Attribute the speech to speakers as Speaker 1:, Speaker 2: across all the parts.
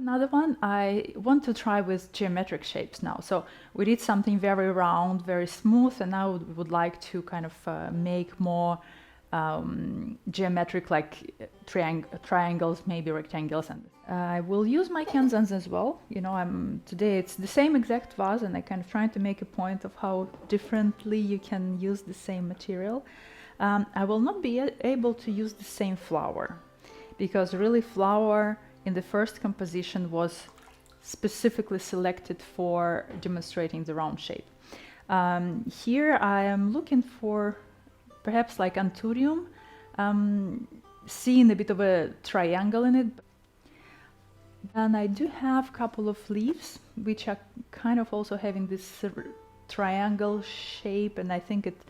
Speaker 1: Another one I want to try with geometric shapes now. So we did something very round, very smooth, and now we would like to kind of make more geometric, like triangles, maybe rectangles. And I will use my Kenzans as well. You know, today it's the same exact vase, and I kind of trying to make a point of how differently you can use the same material. I will not be able to use the same flower, because really flower in the first composition was specifically selected for demonstrating the round shape. Here I am looking for perhaps like Anthurium, seeing a bit of a triangle in it. And I do have a couple of leaves which are kind of also having this triangle shape, and I think it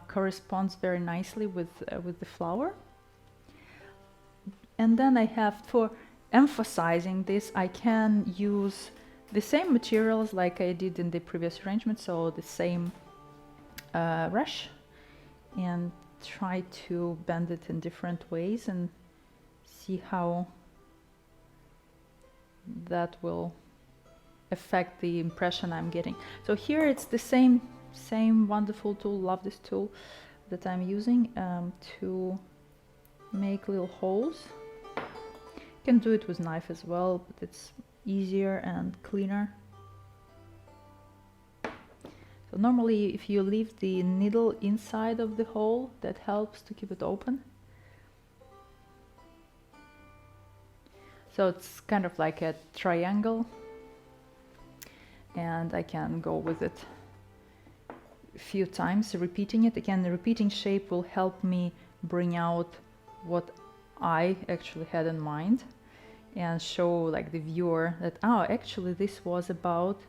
Speaker 1: corresponds very nicely with the flower. And then I have, for emphasizing this, I can use the same materials like I did in the previous arrangement, so the same rush, and try to bend it in different ways and see how that will affect the impression I'm getting. So here it's the same wonderful tool, love this tool, that I'm using to make little holes. You can do it with knife as well, but it's easier and cleaner. So normally if you leave the needle inside of the hole, that helps to keep it open. So it's kind of like a triangle, and I can go with it a few times, repeating it. Again, the repeating shape will help me bring out what I actually had in mind and show like the viewer that, oh, actually this was about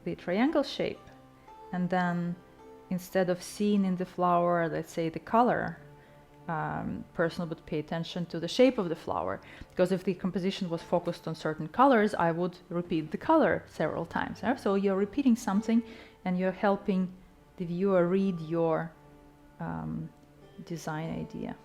Speaker 1: the triangle shape. And then instead of seeing in the flower, let's say, the color, person would pay attention to the shape of the flower, because if the composition was focused on certain colors, I would repeat the color several times. So you're repeating something and you're helping the viewer read your design idea.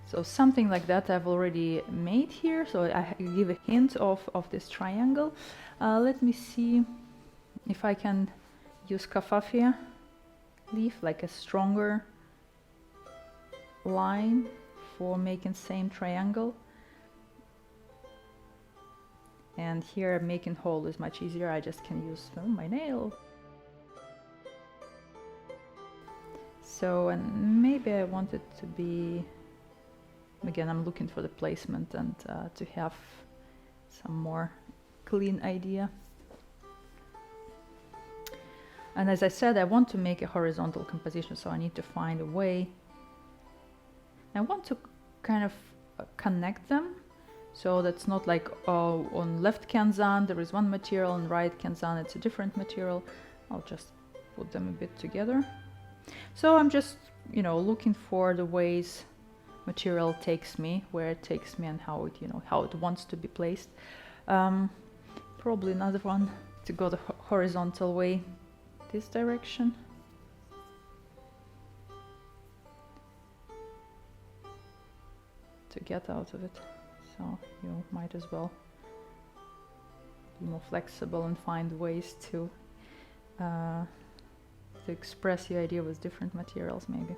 Speaker 1: So something like that I've already made here, so I give a hint of this triangle. Let me see if I can use Caffafia leaf, like a stronger line for making same triangle. And here making hole is much easier, I just can use my nail. So, and maybe I want it to be, again, I'm looking for the placement and to have some more clean idea. And as I said, I want to make a horizontal composition, so I need to find a way. I want to kind of connect them, so that's not like on left Kenzan there is one material, and right Kenzan it's a different material. I'll just put them a bit together. So I'm just, you know, looking for the ways material takes me, where it takes me, and how it, you know, how it wants to be placed. Probably another one to go the horizontal way, this direction. To get out of it, so you might as well be more flexible and find ways to express your idea with different materials, maybe.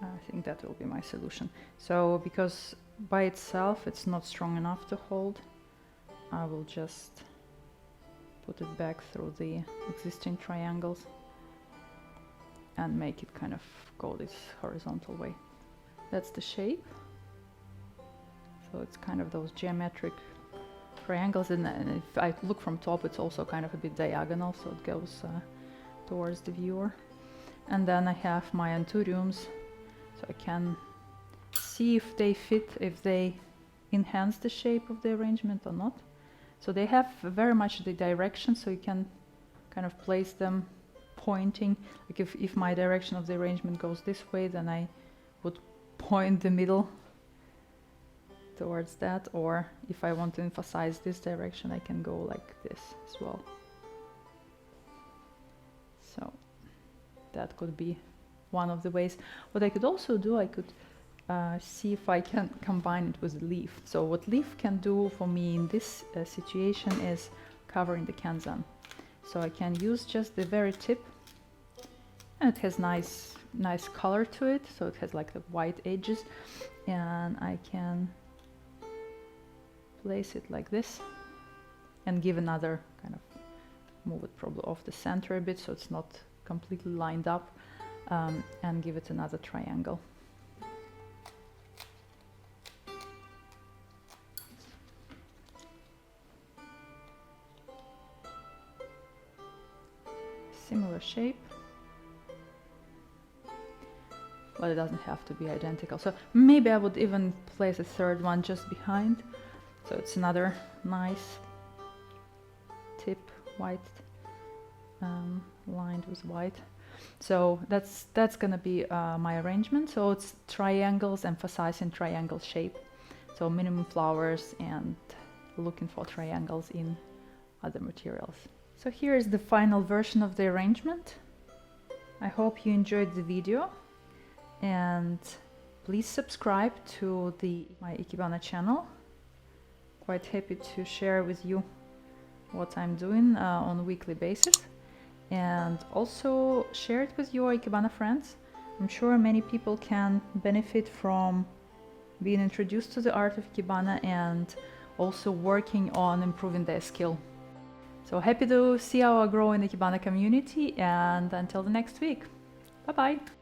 Speaker 1: I think that will be my solution. So because by itself it's not strong enough to hold, I will just put it back through the existing triangles and make it kind of go this horizontal way. That's the shape. So it's kind of those geometric triangles, and if I look from top, it's also kind of a bit diagonal, so it goes towards the viewer. And then I have my Anthuriums, so I can see if they fit, if they enhance the shape of the arrangement or not. So they have very much the direction, so you can kind of place them pointing. Like if my direction of the arrangement goes this way, then I would point the middle towards that, or if I want to emphasize this direction, I can go like this as well. So that could be one of the ways. What I could also do, I could see if I can combine it with leaf. So what leaf can do for me in this situation is covering the Kenzan. So I can use just the very tip, and it has nice color to it, so it has like the white edges, and I can place it like this and give another kind of, move it probably off the center a bit so it's not completely lined up, and give it another triangle. Similar shape, but it doesn't have to be identical. So maybe I would even place a third one just behind, so it's another nice tip, white, lined with white. So that's gonna be my arrangement. So it's triangles, emphasizing triangle shape, so minimum flowers and looking for triangles in other materials. So here is the final version of the arrangement. I hope you enjoyed the video, and please subscribe to my Ikebana channel. Quite happy to share with you what I'm doing on a weekly basis, and also share it with your Ikebana friends. I'm sure many people can benefit from being introduced to the art of Ikebana and also working on improving their skill. So happy to see our growing Ikebana community, and until the next week. Bye bye!